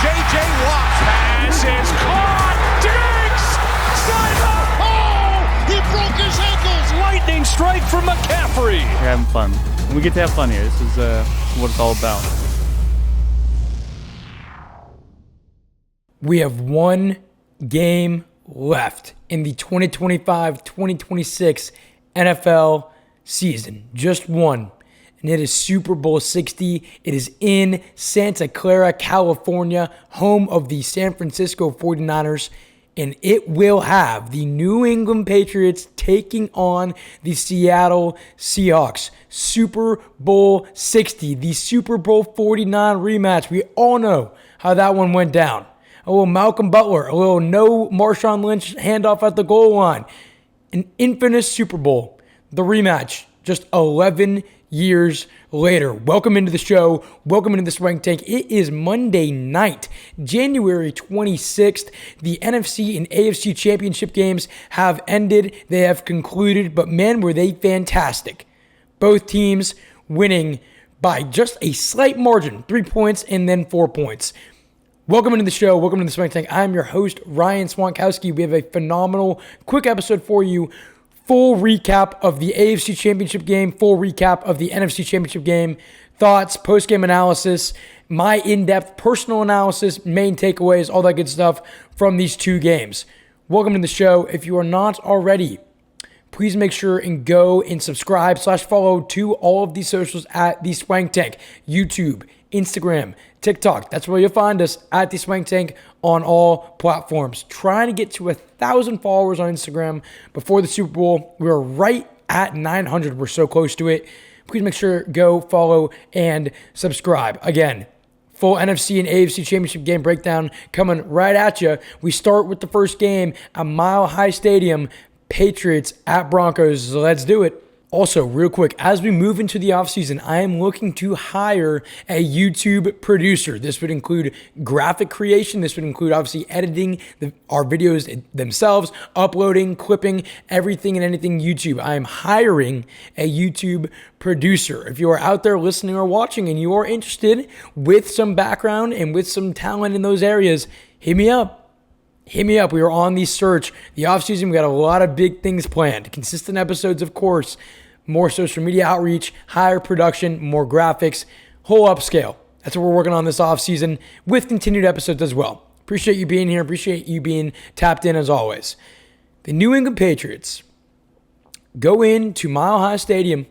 J.J. Watt. Pass is caught. Diggs! Side the hole! He broke his ankles. Lightning strike from McCaffrey. We're having fun. We get to have fun here. This is what it's all about. We have one game left in the 2025-2026 NFL season. Just one. And it is Super Bowl 60. It is in Santa Clara, California, home of the San Francisco 49ers. And it will have the New England Patriots taking on the Seattle Seahawks. Super Bowl 60, the Super Bowl 49 rematch. We all know how that one went down. A little Malcolm Butler, a little no Marshawn Lynch handoff at the goal line. An infamous Super Bowl. The rematch, just 11 years later. Welcome into the show. Welcome into the Swank Tank. It is Monday night, January 26th. The NFC and AFC championship games have ended. They have concluded, but man, were they fantastic. Both teams winning by just a slight margin, 3 points and then 4 points. Welcome into the show. Welcome to the Swank Tank. I'm your host, Ryan Swankowski. We have a phenomenal, quick episode for you. Full recap of the AFC Championship game, full recap of the NFC Championship game, thoughts, post-game analysis, my in-depth personal analysis, main takeaways, all that good stuff from these two games. Welcome to the show. If you are not already, please make sure and go and subscribe/follow to all of these socials at the Swank Tank, YouTube, Instagram, TikTok. That's where you'll find us at the Swank Tank on all platforms. Trying to get to 1,000 followers on Instagram before the Super Bowl. We're right at 900. We're so close to it. Please make sure go follow and subscribe. Again, full NFC and AFC Championship game breakdown coming right at you. We start with the first game at Mile High Stadium. Patriots at Broncos. So let's do it. Also, real quick, as we move into the offseason, I am looking to hire a YouTube producer. This would include graphic creation. This would include, obviously, editing our videos themselves, uploading, clipping, everything and anything YouTube. I am hiring a YouTube producer. If you are out there listening or watching and you are interested with some background and with some talent in those areas, hit me up. Hit me up. We are on the search. The offseason, we got a lot of big things planned. Consistent episodes, of course. More social media outreach, higher production, more graphics, whole upscale. That's what we're working on this offseason with continued episodes as well. Appreciate you being here. Appreciate you being tapped in as always. The New England Patriots go into Mile High Stadium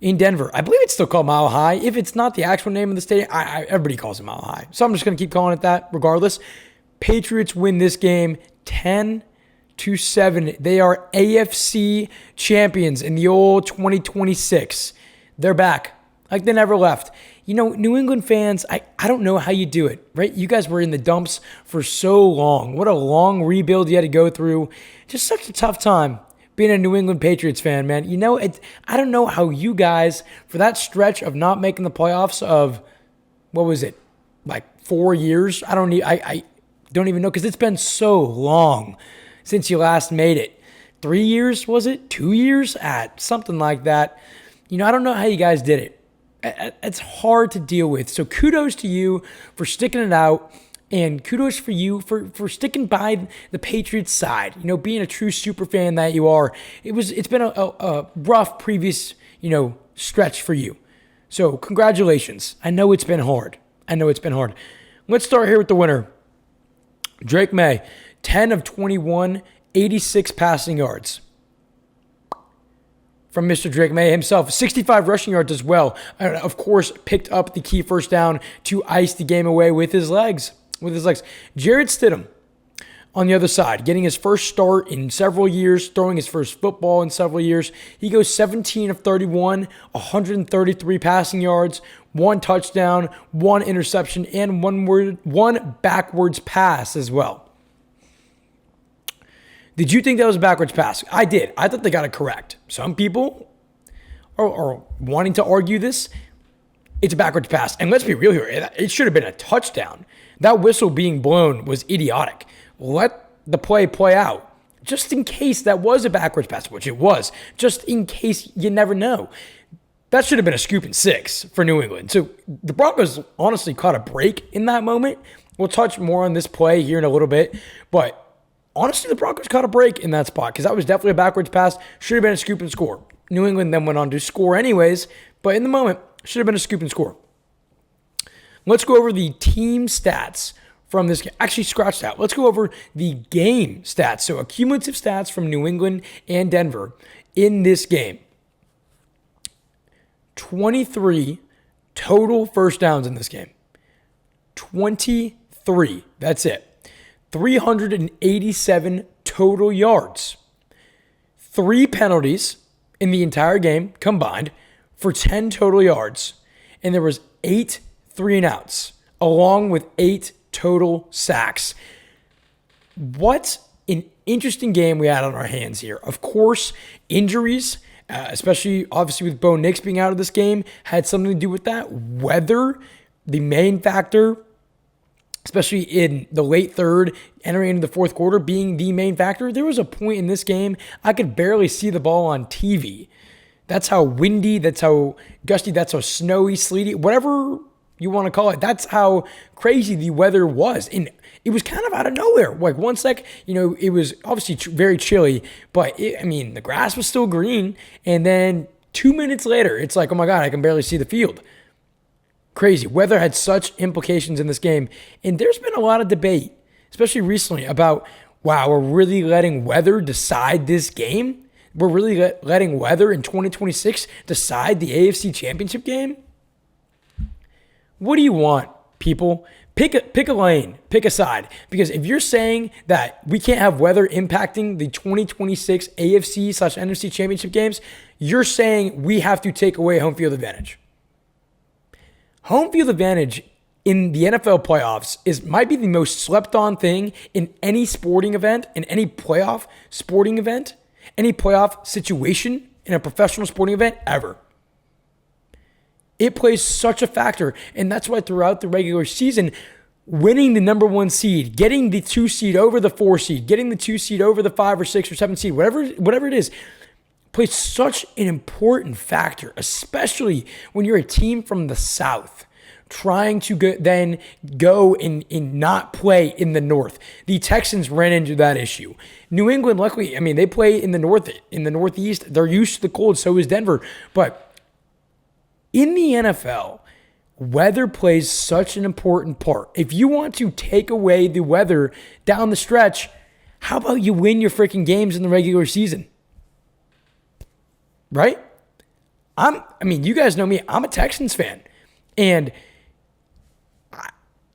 in Denver. I believe it's still called Mile High. If it's not the actual name of the stadium, everybody calls it Mile High. So I'm just going to keep calling it that regardless. Patriots win this game 10-7. They are AFC champions in the old 2026. They're back like they never left. You know, New England fans, I don't know how you do it, right? You guys were in the dumps for so long. What a long rebuild you had to go through. Just such a tough time being a New England Patriots fan, man. You know, I don't know how you guys, for that stretch of not making the playoffs of, what was it, like 4 years? I don't even know because it's been so long since you last made it. 3 years, was it? 2 years? Something like that. You know, I don't know how you guys did it. It's hard to deal with. So kudos to you for sticking it out, and kudos for you for sticking by the Patriots side. You know, being a true super fan that you are. It's been a rough previous, stretch for you. So congratulations. I know it's been hard. Let's start here with the winner. Drake May, 10 of 21, 86 passing yards from Mr. Drake May himself. 65 rushing yards as well. And of course, picked up the key first down to ice the game away with his legs. Jarrett Stidham on the other side, getting his first start in several years, throwing his first football in several years. He goes 17 of 31, 133 passing yards, 1 touchdown, 1 interception, and one backwards pass as well. Did you think that was a backwards pass? I did. I thought they got it correct. Some people are wanting to argue this. It's a backwards pass. And let's be real here. It should have been a touchdown. That whistle being blown was idiotic. Let the play out. Just in case that was a backwards pass, which it was. Just in case, you never know. That should have been a scoop and 6 for New England. So the Broncos honestly caught a break in that moment. We'll touch more on this play here in a little bit. But honestly, the Broncos caught a break in that spot because that was definitely a backwards pass. Should have been a scoop and score. New England then went on to score anyways. But in the moment, should have been a scoop and score. Let's go over the team stats from this game. Actually, scratch that. Let's go over the game stats. So accumulative stats from New England and Denver in this game. 23 total first downs in this game. 23. That's it. 387 total yards. 3 penalties in the entire game combined for 10 total yards. And there was 8 3-and-outs along with 8 total sacks. What an interesting game we had on our hands here. Of course, injuries, especially obviously with Bo Nix being out of this game, had something to do with that. Weather, the main factor, especially in the late third, entering into the fourth quarter, being the main factor. There was a point in this game I could barely see the ball on TV. That's how windy, that's how gusty, that's how snowy, sleety, whatever you want to call it. That's how crazy the weather was. And it was kind of out of nowhere. Like one sec, it was obviously very chilly, but the grass was still green. And then 2 minutes later, it's like, oh my God, I can barely see the field. Crazy. Weather had such implications in this game. And there's been a lot of debate, especially recently, about, wow, we're really letting weather decide this game? We're really letting weather in 2026 decide the AFC Championship game? What do you want, people? Pick a lane, pick a side. Because if you're saying that we can't have weather impacting the 2026 AFC/NFC Championship games, you're saying we have to take away home field advantage. Home field advantage in the NFL playoffs might be the most slept on thing in any sporting event, in any playoff sporting event, any playoff situation in a professional sporting event ever. It plays such a factor, and that's why throughout the regular season, winning the number 1 seed, getting the 2 seed over the 4 seed, getting the 2 seed over the 5 or 6 or 7 seed, whatever it is, plays such an important factor, especially when you're a team from the South trying to go and not play in the North. The Texans ran into that issue. New England, luckily, they play in the Northeast. They're used to the cold, so is Denver, but in the NFL, weather plays such an important part. If you want to take away the weather down the stretch, how about you win your freaking games in the regular season? Right? You guys know me. I'm a Texans fan. And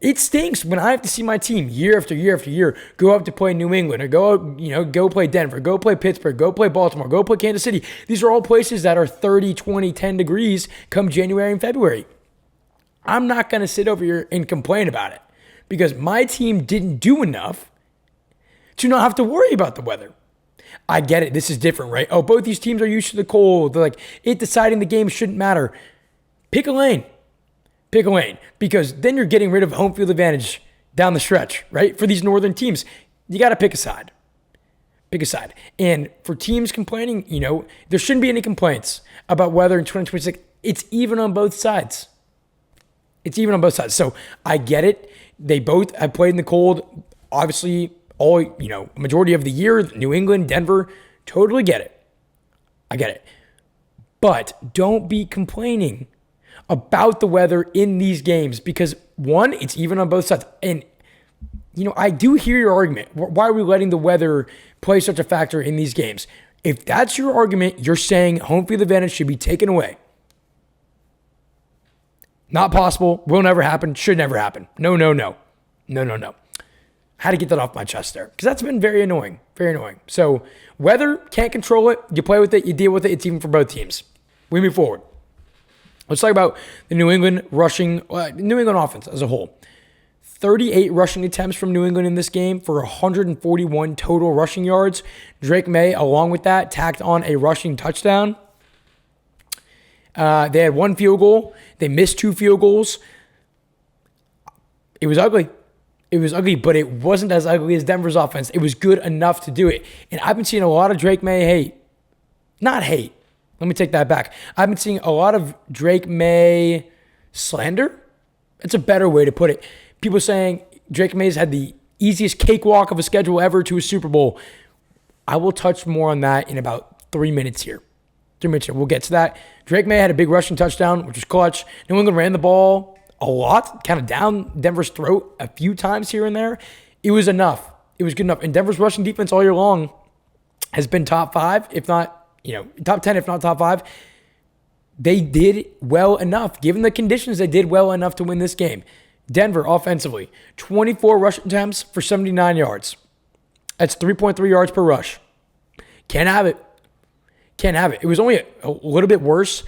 it stinks when I have to see my team year after year after year go up to play New England or go play Denver, go play Pittsburgh, go play Baltimore, go play Kansas City. These are all places that are 30, 20, 10 degrees come January and February. I'm not going to sit over here and complain about it because my team didn't do enough to not have to worry about the weather. I get it. This is different, right? Oh, both these teams are used to the cold. They're like, it deciding the game shouldn't matter. Pick a lane. Pick a lane, because then you're getting rid of home field advantage down the stretch, right? For these northern teams, you got to pick a side. Pick a side. And for teams complaining, there shouldn't be any complaints about weather in 2026. It's even on both sides. It's even on both sides. So I get it. They both have played in the cold. Obviously, majority of the year, New England, Denver, totally get it. I get it. But don't be complaining about the weather in these games because, one, it's even on both sides. And, I do hear your argument. Why are we letting the weather play such a factor in these games? If that's your argument, you're saying home field advantage should be taken away. Not possible. Will never happen. Should never happen. No. Had to get that off my chest there because that's been very annoying. Very annoying. So weather, can't control it. You play with it. You deal with it. It's even for both teams. We move forward. Let's talk about the New England offense as a whole. 38 rushing attempts from New England in this game for 141 total rushing yards. Drake May, along with that, tacked on a rushing touchdown. They had 1 field goal. They missed 2 field goals. It was ugly. It was ugly, but it wasn't as ugly as Denver's offense. It was good enough to do it. And I've been seeing a lot of Drake May hate. Not hate. Let me take that back. I've been seeing a lot of Drake May slander. It's a better way to put it. People saying Drake May's had the easiest cakewalk of a schedule ever to a Super Bowl. I will touch more on that in about 3 minutes here. 3 minutes here. We'll get to that. Drake May had a big rushing touchdown, which was clutch. New England ran the ball a lot, kind of down Denver's throat a few times here and there. It was enough. It was good enough. And Denver's rushing defense all year long has been top 5, if not, top 10, if not top 5. They did well enough. Given the conditions, they did well enough to win this game. Denver, offensively, 24 rush attempts for 79 yards. That's 3.3 yards per rush. Can't have it. Can't have it. It was only a little bit worse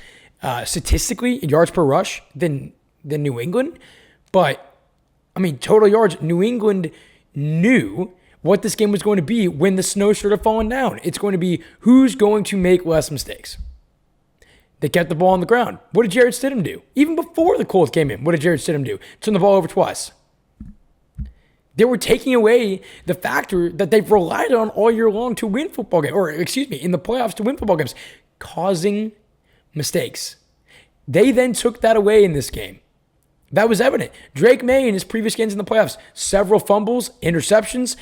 statistically in yards per rush than New England. But, total yards, New England knew what this game was going to be when the snow started falling down. It's going to be who's going to make less mistakes. They kept the ball on the ground. What did Jarrett Stidham do? Even before the Colts came in, what did Jarrett Stidham do? Turn the ball over twice. They were taking away the factor that they've relied on all year long to win football games, in the playoffs to win football games, causing mistakes. They then took that away in this game. That was evident. Drake May in his previous games in the playoffs, several fumbles, interceptions,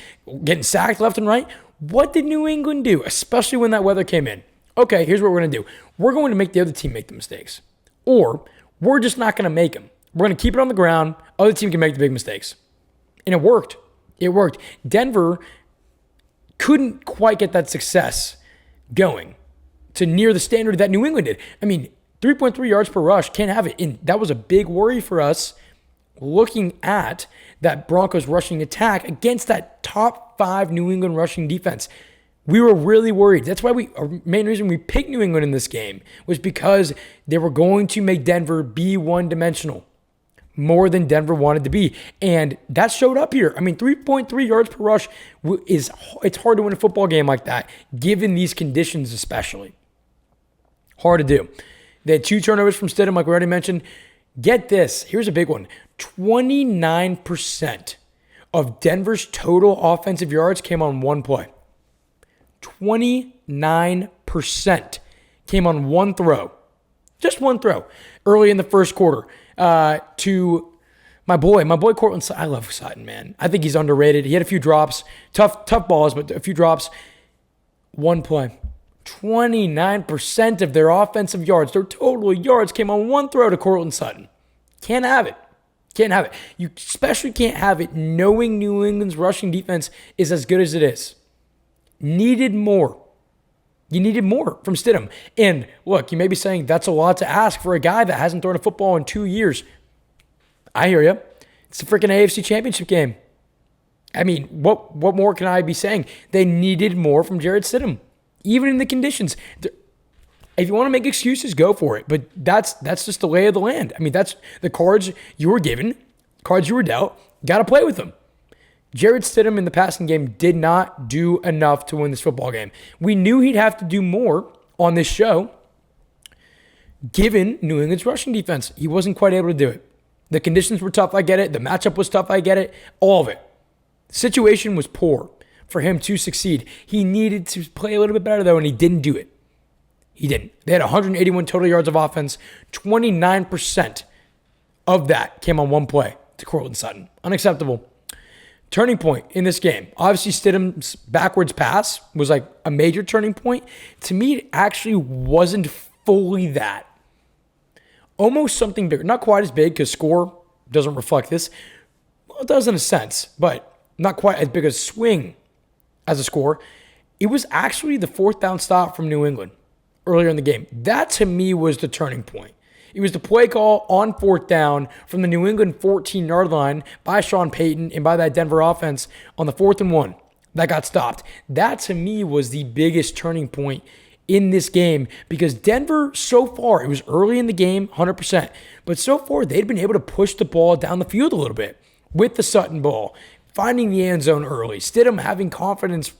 getting sacked left and right. What did New England do, especially when that weather came in? Okay, here's what we're going to do. We're going to make the other team make the mistakes. Or we're just not going to make them. We're going to keep it on the ground. Other team can make the big mistakes. And it worked. It worked. Denver couldn't quite get that success going to near the standard that New England did. 3.3 yards per rush, can't have it. And that was a big worry for us looking at that Broncos rushing attack against that top 5 New England rushing defense. We were really worried. That's why our main reason we picked New England in this game was because they were going to make Denver be one-dimensional more than Denver wanted to be. And that showed up here. 3.3 yards per rush it's hard to win a football game like that, given these conditions especially. Hard to do. They had 2 turnovers from Stidham, like we already mentioned. Get this. Here's a big one. 29% of Denver's total offensive yards came on one play. 29% came on one throw. Just one throw. Early in the first quarter to my boy Cortland Sutton. I love Sutton, man. I think he's underrated. He had a few drops. Tough balls, but a few drops. One play. 29% of their offensive yards, their total yards, came on one throw to Cortland Sutton. Can't have it. Can't have it. You especially can't have it knowing New England's rushing defense is as good as it is. Needed more. You needed more from Stidham. And look, you may be saying that's a lot to ask for a guy that hasn't thrown a football in 2 years. I hear you. It's the freaking AFC Championship game. What more can I be saying? They needed more from Jarrett Stidham. Even in the conditions. If you want to make excuses, go for it. But that's just the lay of the land. That's the cards you were given, cards you were dealt. Got to play with them. Jarrett Stidham in the passing game did not do enough to win this football game. We knew he'd have to do more on this show, given New England's rushing defense. He wasn't quite able to do it. The conditions were tough, I get it. The matchup was tough, I get it. All of it. The situation was poor for him to succeed. He needed to play a little bit better, though, and he didn't do it. He didn't. They had 181 total yards of offense. 29% of that came on one play to Cortland Sutton. Unacceptable. Turning point in this game. Obviously, Stidham's backwards pass was like a major turning point. To me, it actually wasn't fully that. Almost something bigger. Not quite as big because score doesn't reflect this. Well, it does in a sense, but not quite as big a swing as a score. It was actually the 4th down stop from New England earlier in the game. That, to me, was the turning point. It was the play call on 4th down from the New England 14-yard line by Sean Payton and by that Denver offense on the 4th and 1 that got stopped. That, to me, was the biggest turning point in this game because Denver, so far, it was early in the game, 100%, but so far, they'd been able to push the ball down the field a little bit with the Sutton ball, finding the end zone early. Stidham having confidence,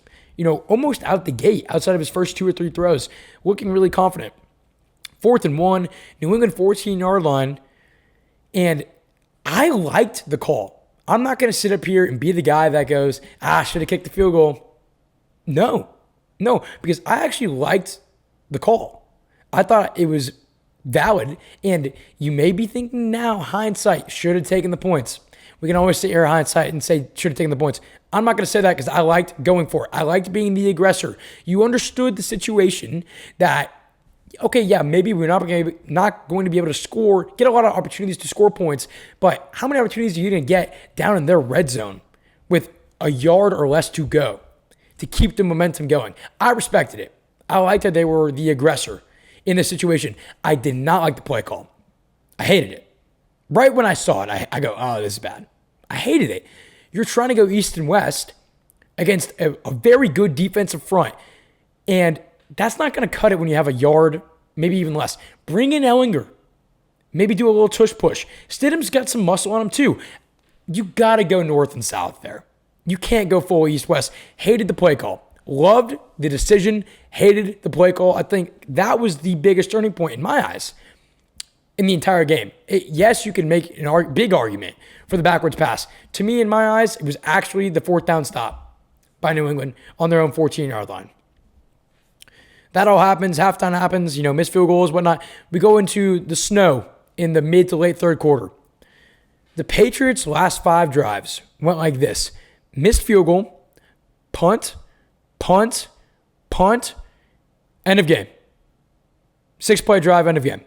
almost out the gate, outside of his first 2 or 3 throws, looking really confident. 4th and 1, New England 14-yard line, and I liked the call. I'm not going to sit up here and be the guy that goes, should have kicked the field goal. No, because I actually liked the call. I thought it was valid. And you may be thinking now, hindsight, should have taken the points. We can always sit here hindsight and say, should have taken the points. I'm not going to say that because I liked going for it. I liked being the aggressor. You understood the situation that, okay, yeah, maybe we're not going to be able to get a lot of opportunities to score points, but how many opportunities are you going to get down in their red zone with a yard or less to go to keep the momentum going? I respected it. I liked that they were the aggressor in this situation. I did not like the play call. I hated it. Right when I saw it, I go, oh, this is bad. I hated it. You're trying to go east and west against a very good defensive front, and that's not going to cut it when you have a yard, maybe even less. Bring in Ellinger. Maybe do a little tush push. Stidham's got some muscle on him too. You got to go north and south there. You can't go full east-west. Hated the play call. Loved the decision. Hated the play call. I think that was the biggest turning point in my eyes in the entire game. Yes, you can make a big argument for the backwards pass. To me, in my eyes, it was actually the fourth down stop by New England on their own 14-yard line. That all happens. Halftime happens. Missed field goals, whatnot. We go into the snow in the mid to late third quarter. The Patriots' last 5 drives went like this. Missed field goal, punt, punt, punt, end of game. 6-play drive, end of game.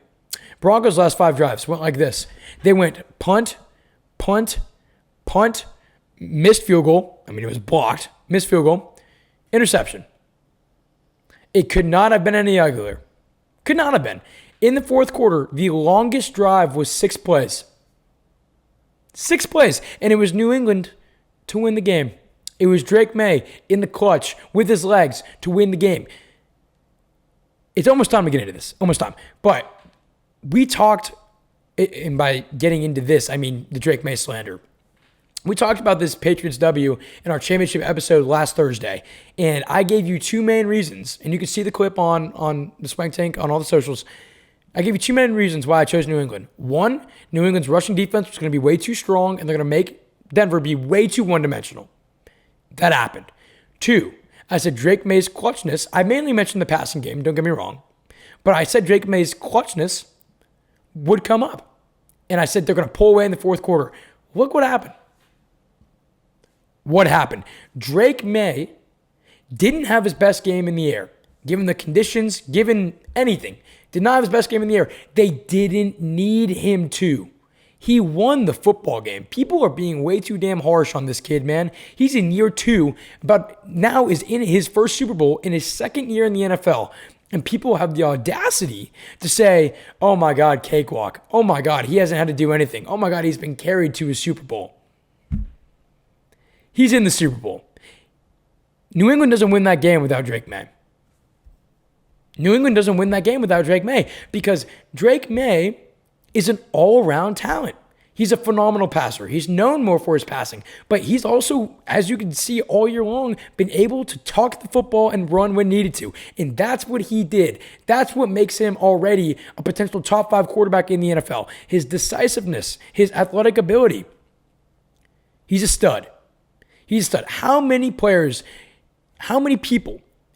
Broncos' last 5 drives went like this. They went punt, punt, punt, missed field goal. It was blocked. Missed field goal, interception. It could not have been any uglier. Could not have been. In the fourth quarter, the longest drive was 6 plays. 6 plays. And it was New England to win the game. It was Drake May in the clutch with his legs to win the game. It's almost time to get into this. Almost time. But we talked, and by getting into this, I mean the Drake May slander. We talked about this Patriots W in our championship episode last Thursday, and I gave you 2 main reasons, and you can see the clip on the Swank Tank on all the socials. I gave you 2 main reasons why I chose New England. 1, New England's rushing defense was going to be way too strong, and they're going to make Denver be way too one-dimensional. That happened. 2, I said Drake May's clutchness. I mainly mentioned the passing game, don't get me wrong, but I said Drake May's clutchness would come up. And I said they're going to pull away in the fourth quarter. Look what happened. What happened? Drake May didn't have his best game in the air. Given the conditions, given anything. Did not have his best game in the air. They didn't need him to. He won the football game. People are being way too damn harsh on this kid, man. He's in year 2, but now is in his first Super Bowl in his second year in the NFL. And people have the audacity to say, oh my God, cakewalk. Oh my God, he hasn't had to do anything. Oh my God, he's been carried to his Super Bowl. He's in the Super Bowl. New England doesn't win that game without Drake May. New England doesn't win that game without Drake May because Drake May is an all-around talent. He's a phenomenal passer. He's known more for his passing, but he's also, as you can see all year long, been able to tuck the football and run when needed to. And that's what he did. That's what makes him already a potential top 5 quarterback in the NFL. His decisiveness, his athletic ability. He's a stud. He's a stud. How many people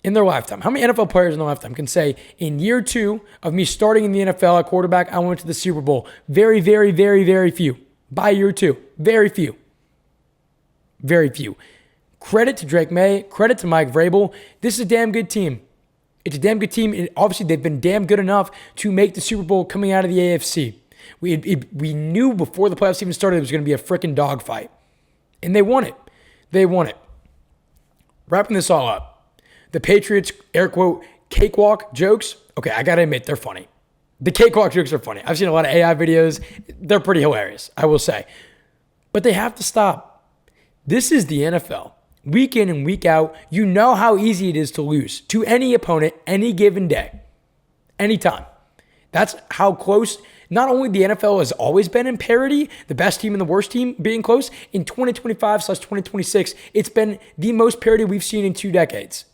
in their lifetime, how many NFL players in their lifetime can say, in year 2 of me starting in the NFL at quarterback, I went to the Super Bowl? Very, very, very, very few. By year 2, very few. Very few. Credit to Drake May. Credit to Mike Vrabel. This is a damn good team. It's a damn good team. And obviously, they've been damn good enough to make the Super Bowl coming out of the AFC. We knew before the playoffs even started it was going to be a freaking dogfight. And they won it. They won it. Wrapping this all up. The Patriots, air quote, cakewalk jokes. Okay, I got to admit, they're funny. The cakewalk jokes are funny. I've seen a lot of AI videos. They're pretty hilarious, I will say. But they have to stop. This is the NFL. Week in and week out, you know how easy it is to lose to any opponent, any given day, anytime. That's how close. Not only the NFL has always been in parity, the best team and the worst team being close, in 2025/2026, it's been the most parity we've seen in 2 decades.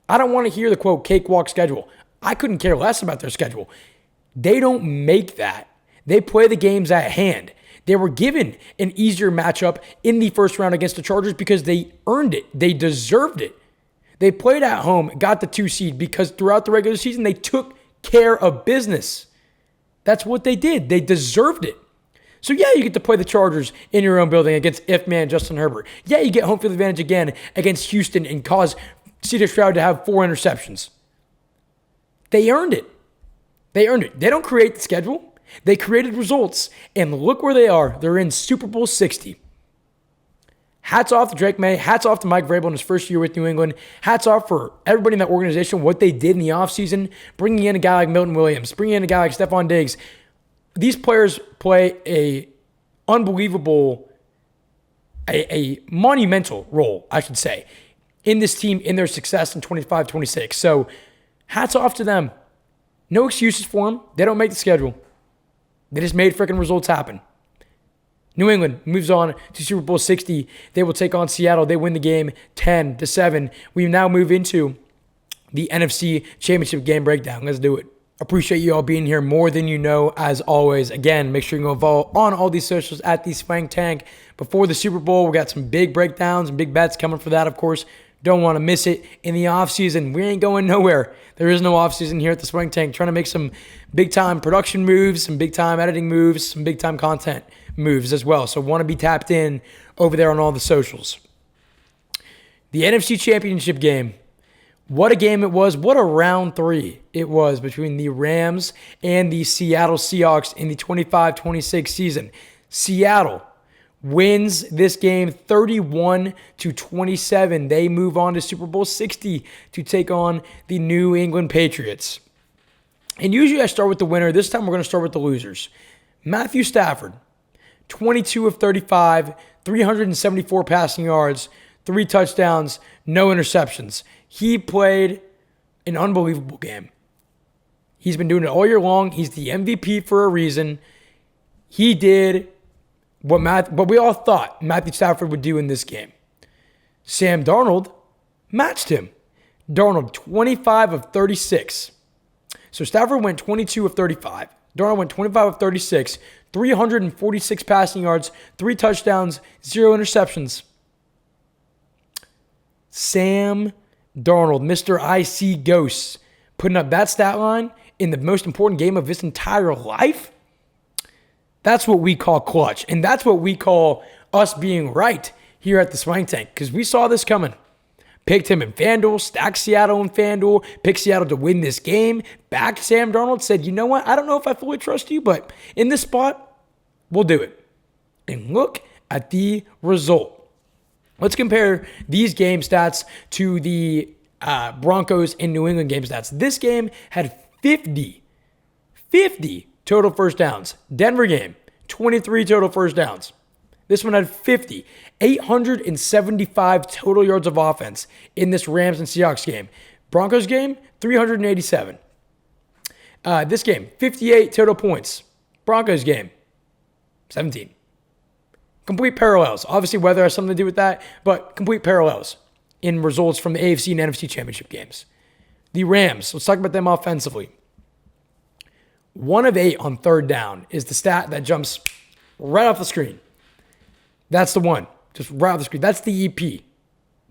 I don't want to hear the, quote, cakewalk schedule. I couldn't care less about their schedule. They don't make that. They play the games at hand. They were given an easier matchup in the first round against the Chargers because they earned it. They deserved it. They played at home, got the 2 seed because throughout the regular season, they took care of business. That's what they did. They deserved it. So yeah, you get to play the Chargers in your own building against if-man Justin Herbert. Yeah, you get home field advantage again against Houston and cause C.J. Stroud to have 4 interceptions. They earned it. They earned it. They don't create the schedule. They created results. And look where they are. They're in Super Bowl 60. Hats off to Drake May. Hats off to Mike Vrabel in his first year with New England. Hats off for everybody in that organization, what they did in the offseason, bringing in a guy like Milton Williams, bringing in a guy like Stephon Diggs. These players play a unbelievable, a monumental role, I should say, in this team, in their success in 25-26. So hats off to them. No excuses for them. They don't make the schedule. They just made freaking results happen. New England moves on to Super Bowl 60. They will take on Seattle. They win the game 10-7. We now move into the NFC Championship game breakdown. Let's do it. Appreciate you all being here more than you know, as always. Again, make sure you go follow on all these socials at the Swank Tank. Before the Super Bowl, we got some big breakdowns and big bets coming for that, of course. Don't want to miss it. In the offseason, we ain't going nowhere. There is no offseason here at the Swank Tank. Trying to make some big-time production moves, some big-time editing moves, some big-time content moves as well. So want to be tapped in over there on all the socials. The NFC Championship game. What a game it was. What a round 3 it was between the Rams and the Seattle Seahawks in the 25-26 season. Seattle wins this game 31-27. They move on to Super Bowl 60 to take on the New England Patriots. And usually I start with the winner. This time we're going to start with the losers. Matthew Stafford, 22 of 35, 374 passing yards, 3 touchdowns, no interceptions. He played an unbelievable game. He's been doing it all year long. He's the MVP for a reason. He did what we all thought Matthew Stafford would do in this game. Sam Darnold matched him. Darnold, 25 of 36. So Stafford went 22 of 35. Darnold went 25 of 36, 346 passing yards, 3 touchdowns, 0 interceptions. Sam Darnold, Mr. IC Ghosts, putting up that stat line in the most important game of his entire life. That's what we call clutch. And that's what we call us being right here at the Swank Tank, because we saw this coming. Picked him in FanDuel, stacked Seattle in FanDuel, picked Seattle to win this game, backed Sam Darnold, said, you know what, I don't know if I fully trust you, but in this spot, we'll do it. And look at the result. Let's compare these game stats to the Broncos and New England game stats. This game had 50 total first downs. Denver game, 23 total first downs. This one had 50. 875 total yards of offense in this Rams and Seahawks game. Broncos game, 387. This game, 58 total points. Broncos game, 17. Complete parallels. Obviously, weather has something to do with that, but complete parallels in results from the AFC and NFC championship games. The Rams, let's talk about them offensively. 1 of 8 on third down is the stat that jumps right off the screen. That's the one, just right off the screen. That's the EP,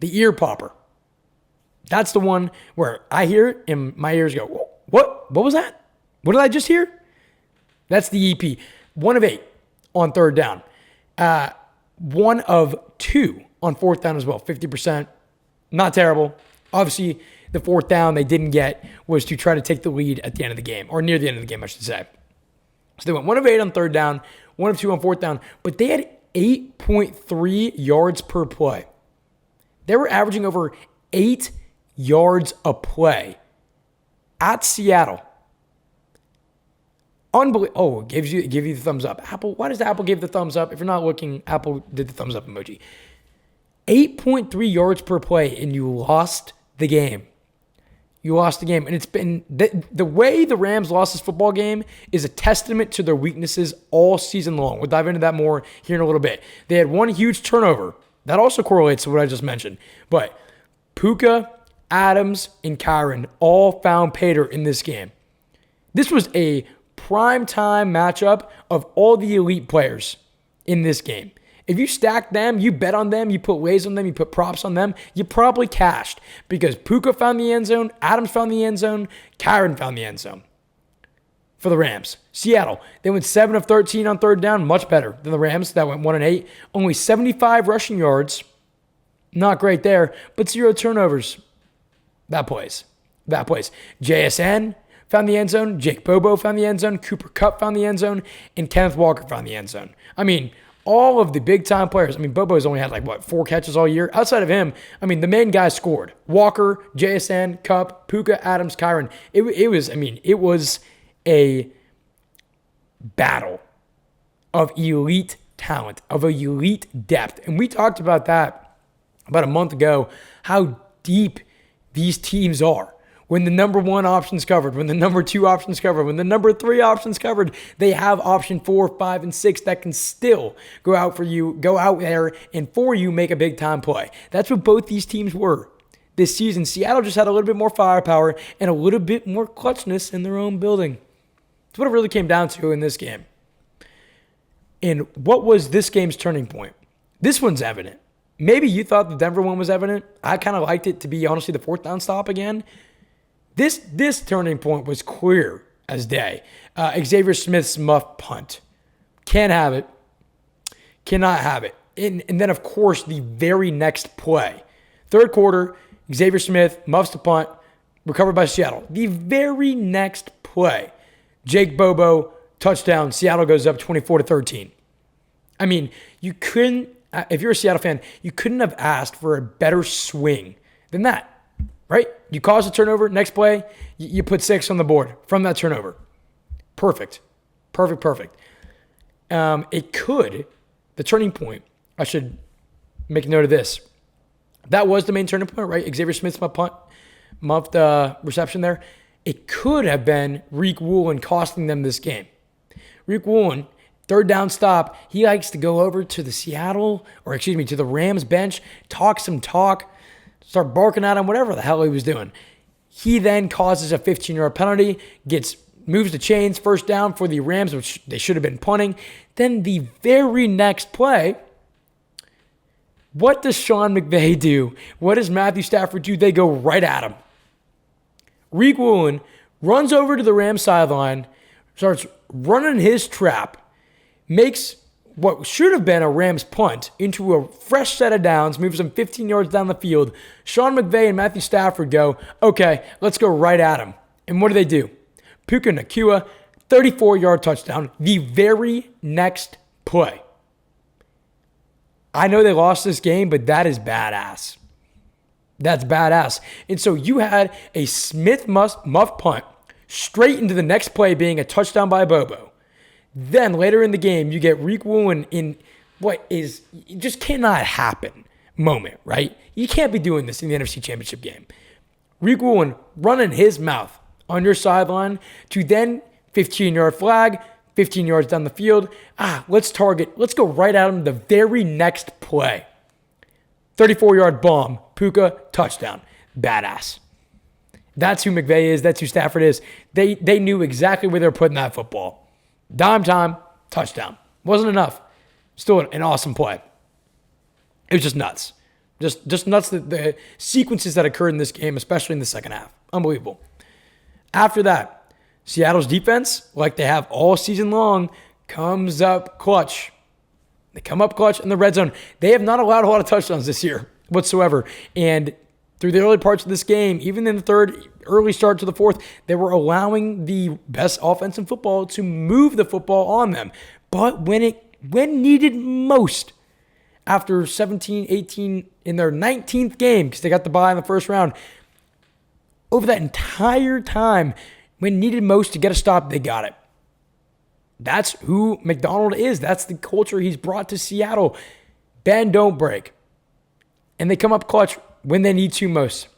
the ear popper. That's the one where I hear it and my ears go, what? What was that? What did I just hear? That's the EP. 1 of 8 on third down. 1 of 2 on fourth down as well, 50%. Not terrible. Obviously, the fourth down they didn't get was to try to take the lead at the end of the game, or near the end of the game, I should say. So they went 1 of 8 on third down, 1 of 2 on fourth down, but they had 8.3 yards per play. They were averaging over 8 yards a play at Seattle. Unbelievable. Oh, give you the thumbs up. Apple, why does Apple give the thumbs up? If you're not looking, Apple did the thumbs up emoji. 8.3 yards per play, and you lost the game. You lost the game. And it's been the way the Rams lost this football game is a testament to their weaknesses all season long. We'll dive into that more here in a little bit. They had 1 huge turnover. That also correlates to what I just mentioned. But Puka, Adams, and Kyron all found Pater in this game. This was a primetime matchup of all the elite players in this game. If you stack them, you bet on them, you put lays on them, you put props on them, you probably cashed because Puka found the end zone, Adams found the end zone, Kyron found the end zone. for the Rams. Seattle, they went 7 of 13 on third down, much better than the Rams that went 1 and 8. Only 75 rushing yards, not great there, but 0 turnovers. That plays. JSN found the end zone. Jake Bobo found the end zone. Cooper Kupp found the end zone. And Kenneth Walker found the end zone. I mean, all of the big-time players. I mean, Bobo's only had 4 catches all year. Outside of him, I mean, the main guys scored. Walker, JSN, Kupp, Puka, Adams, Kyron. It was a battle of elite talent, of elite depth. And we talked about that about a month ago, how deep these teams are. When the number 1 option's covered, when the number 2 option's covered, when the number 3 option's covered, they have option 4, 5, and 6 that can still go out there and for you make a big time play. That's what both these teams were this season. Seattle just had a little bit more firepower and a little bit more clutchness in their own building. That's what it really came down to in this game. And what was this game's turning point? This one's evident. Maybe you thought the Denver one was evident. I kind of liked it to be, honestly, the 4th down stop again. This turning point was clear as day. Xavier Smith's muff punt. Can't have it. Cannot have it. And then, of course, the very next play. Third quarter, Xavier Smith muffs the punt, recovered by Seattle. The very next play, Jake Bobo, touchdown. Seattle goes up 24-13. I mean, you couldn't, if you're a Seattle fan, you couldn't have asked for a better swing than that. Right? You cause a turnover, next play, you put 6 on the board from that turnover. Perfect. The turning point, I should make a note of this. That was the main turning point, right? Xavier Smith's muffed reception there. It could have been Reek Woolen costing them this game. Reek Woolen, third down stop, he likes to go over to to the Rams bench, talk some talk, start barking at him, whatever the hell he was doing. He then causes a 15-yard penalty, moves the chains, first down for the Rams, which they should have been punting. Then the very next play, what does Sean McVay do? What does Matthew Stafford do? They go right at him. Reek Woolen runs over to the Rams sideline, starts running his trap, makes what should have been a Rams punt into a fresh set of downs, moves them 15 yards down the field. Sean McVay and Matthew Stafford go, okay, let's go right at him. And what do? Puka Nacua, 34-yard touchdown, the very next play. I know they lost this game, but that is badass. That's badass. And so you had a Smith muff punt straight into the next play being a touchdown by Bobo. Then later in the game, you get Reek Woolen in what is just cannot happen moment, right? You can't be doing this in the NFC Championship game. Reek Woolen running his mouth on your sideline to then 15-yard flag, 15 yards down the field. Let's go right at him the very next play. 34-yard bomb, Puka, touchdown. Badass. That's who McVay is. That's who Stafford is. They knew exactly where they were putting that football. Dime time, touchdown. Wasn't enough. Still an awesome play. It was just nuts. Just nuts, the sequences that occurred in this game, especially in the second half. Unbelievable. After that, Seattle's defense, like they have all season long, comes up clutch. They come up clutch in the red zone. They have not allowed a lot of touchdowns this year whatsoever. And through the early parts of this game, even in the third, early start to the fourth, they were allowing the best offense in football to move the football on them. But when needed most, after 17, 18, in their 19th game, because they got the bye in the first round, over that entire time, when needed most to get a stop, they got it. That's who McDonald is. That's the culture he's brought to Seattle. Bend, don't break. And they come up clutch when they need to most.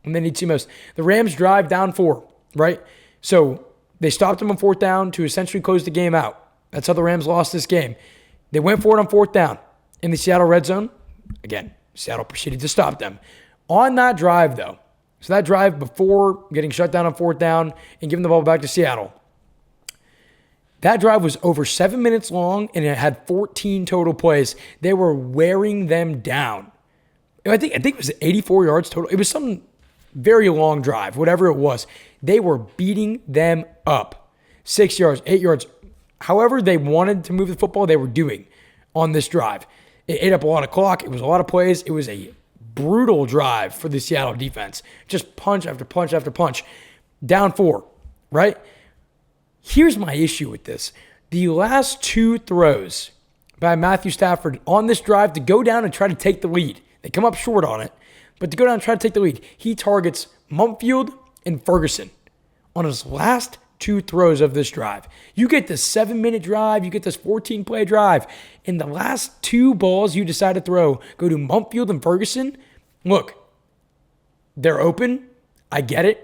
The Rams drive down 4, right? So they stopped them on 4th down to essentially close the game out. That's how the Rams lost this game. They went for it on 4th down in the Seattle red zone. Again, Seattle proceeded to stop them. On that drive, though, so that drive before getting shut down on 4th down and giving the ball back to Seattle, that drive was over 7 minutes long, and it had 14 total plays. They were wearing them down. I think it was 84 yards total. It was some very long drive, whatever it was. They were beating them up. 6 yards, 8 yards. However they wanted to move the football, they were doing on this drive. It ate up a lot of clock. It was a lot of plays. It was a brutal drive for the Seattle defense. Just punch after punch after punch. Down 4, right? Here's my issue with this. The last 2 throws by Matthew Stafford on this drive to go down and try to take the lead. They come up short on it, but to go down and try to take the lead, he targets Mumfield and Ferguson on his last 2 throws of this drive. You get this 7-minute drive, you get this 14-play drive, and the last 2 balls you decide to throw go to Mumfield and Ferguson. Look, they're open. I get it.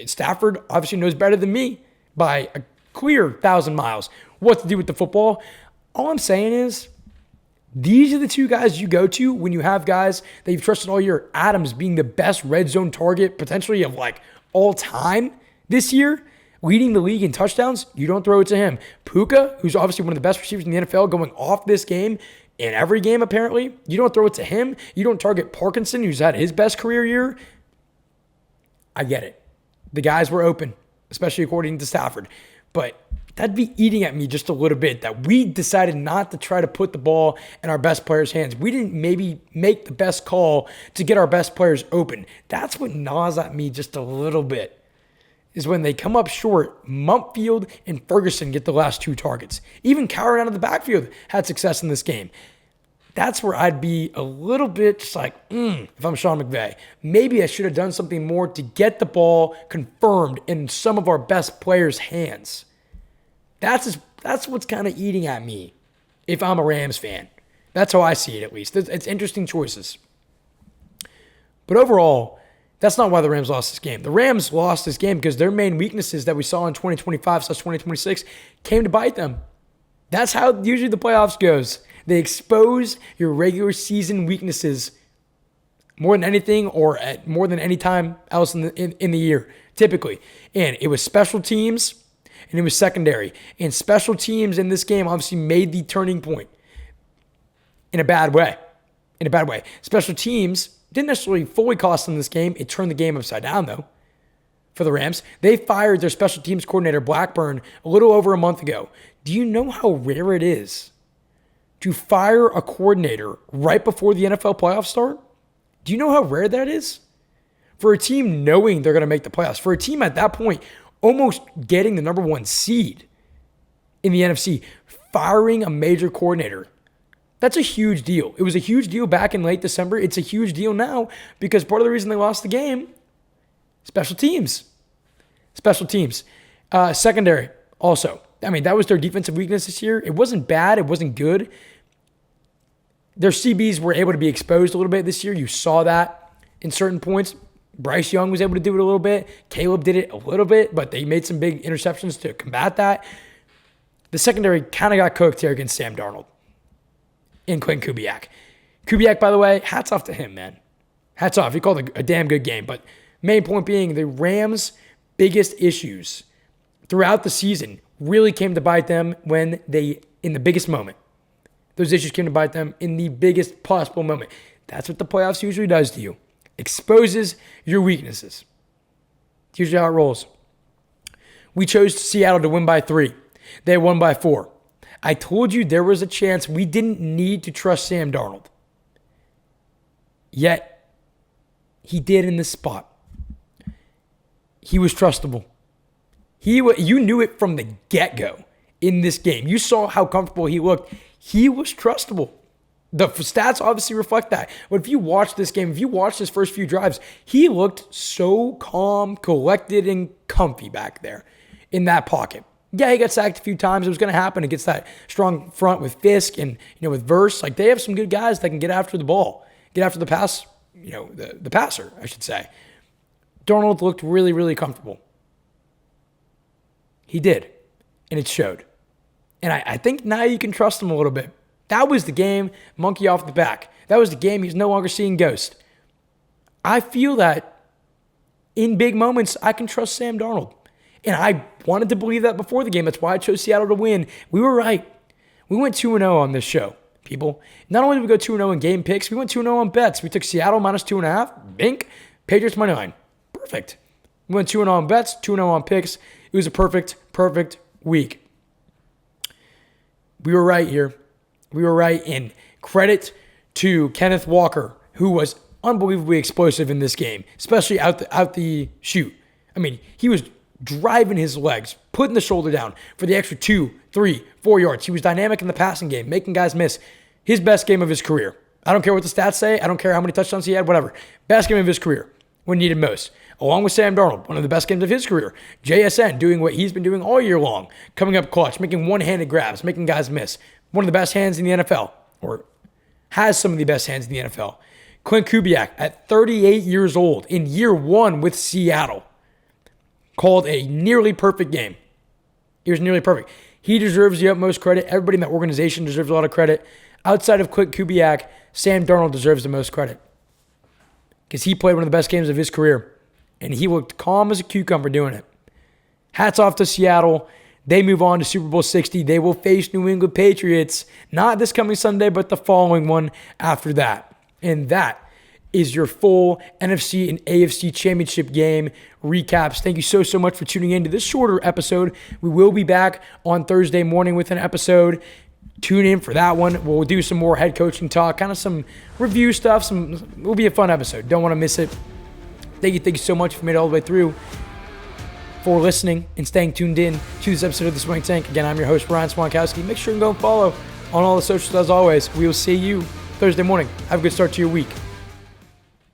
Stafford obviously knows better than me by a clear 1,000 miles what to do with the football. All I'm saying is these are the 2 guys you go to when you have guys that you've trusted all year. Adams being the best red zone target potentially of like all time this year, leading the league in touchdowns. You don't throw it to him. Puka, who's obviously one of the best receivers in the NFL, going off this game in every game apparently. You don't throw it to him. You don't target Parkinson, who's had his best career year. I get it. The guys were open, especially according to Stafford. But that'd be eating at me just a little bit that we decided not to try to put the ball in our best players' hands. We didn't maybe make the best call to get our best players open. That's what gnaws at me just a little bit, is when they come up short, Mumfield and Ferguson get the last 2 targets. Even Coward out of the backfield had success in this game. That's where I'd be a little bit just like, if I'm Sean McVay. Maybe I should have done something more to get the ball confirmed in some of our best players' hands. That's what's kind of eating at me if I'm a Rams fan. That's how I see it, at least. It's interesting choices. But overall, that's not why the Rams lost this game. The Rams lost this game because their main weaknesses that we saw in 2025/2026 came to bite them. That's how usually the playoffs goes. They expose your regular season weaknesses more than anything or at more than any time else in the year, typically. And it was special teams and it was secondary. And special teams in this game obviously made the turning point in a bad way. Special teams didn't necessarily fully cost them this game. It turned the game upside down, though, for the Rams. They fired their special teams coordinator, Blackburn, a little over a month ago. Do you know how rare it is to fire a coordinator right before the NFL playoffs start? Do you know how rare that is? For a team knowing they're going to make the playoffs, for a team at that point almost getting the number 1 seed in the NFC, firing a major coordinator, that's a huge deal. It was a huge deal back in late December. It's a huge deal now because part of the reason they lost the game, special teams. Secondary also. I mean, that was their defensive weakness this year. It wasn't bad. It wasn't good. Their CBs were able to be exposed a little bit this year. You saw that in certain points. Bryce Young was able to do it a little bit. Caleb did it a little bit, but they made some big interceptions to combat that. The secondary kind of got cooked here against Sam Darnold and Quinn Kubiak. Kubiak, by the way, hats off to him, man. Hats off. He called a damn good game. But main point being, the Rams' biggest issues throughout the season really came to bite them when they, in the biggest moment. Those issues came to bite them in the biggest possible moment. That's what the playoffs usually does to you. Exposes your weaknesses. It's usually how it rolls. We chose Seattle to win by 3. They won by 4. I told you there was a chance we didn't need to trust Sam Darnold. Yet, he did in this spot. He was trustable. You knew it from the get-go in this game. You saw how comfortable he looked. He was trustable. The stats obviously reflect that. But if you watch this game, if you watch his first few drives, he looked so calm, collected, and comfy back there in that pocket. Yeah, he got sacked a few times. It was going to happen against that strong front with Fisk and with Verse. Like, they have some good guys that can get after the ball, get after the pass, the passer, I should say. Darnold looked really, really comfortable. He did, and it showed. And I think now you can trust him a little bit. That was the game, monkey off the back. That was the game he's no longer seeing ghost. I feel that in big moments, I can trust Sam Darnold. And I wanted to believe that before the game. That's why I chose Seattle to win. We were right. We went 2-0 on this show, people. Not only did we go 2-0 in game picks, we went 2-0 on bets. We took Seattle minus 2.5, bink, Patriots money line. Perfect. We went 2-0 on bets, 2-0 on picks. It was a perfect week. We were right here. We were right, and credit to Kenneth Walker, who was unbelievably explosive in this game, especially out the shoot. I mean, he was driving his legs, putting the shoulder down for the extra 2, 3, 4 yards. He was dynamic in the passing game, making guys miss. His best game of his career. I don't care what the stats say. I don't care how many touchdowns he had, whatever. Best game of his career when needed most. Along with Sam Darnold, one of the best games of his career. JSN doing what he's been doing all year long, coming up clutch, making one-handed grabs, making guys miss. One of the best hands in the NFL, or has some of the best hands in the NFL. Clint Kubiak, at 38 years old, in year 1 with Seattle, called a nearly perfect game. He was nearly perfect. He deserves the utmost credit. Everybody in that organization deserves a lot of credit. Outside of Clint Kubiak, Sam Darnold deserves the most credit because he played one of the best games of his career, and he looked calm as a cucumber doing it. Hats off to Seattle. They move on to Super Bowl 60. They will face New England Patriots, not this coming Sunday, but the following one after that. And that is your full NFC and AFC championship game recaps. Thank you so much for tuning in to this shorter episode. We will be back on Thursday morning with an episode. Tune in for that one. We'll do some more head coaching talk, kind of some review stuff. It'll be a fun episode. Don't want to miss it. Thank you so much for made it all the way through, for listening and staying tuned in to this episode of the Swank Tank. Again, I'm your host, Ryan Swankowski. Make sure you go and follow on all the socials as always. We will see you Thursday morning. Have a good start to your week.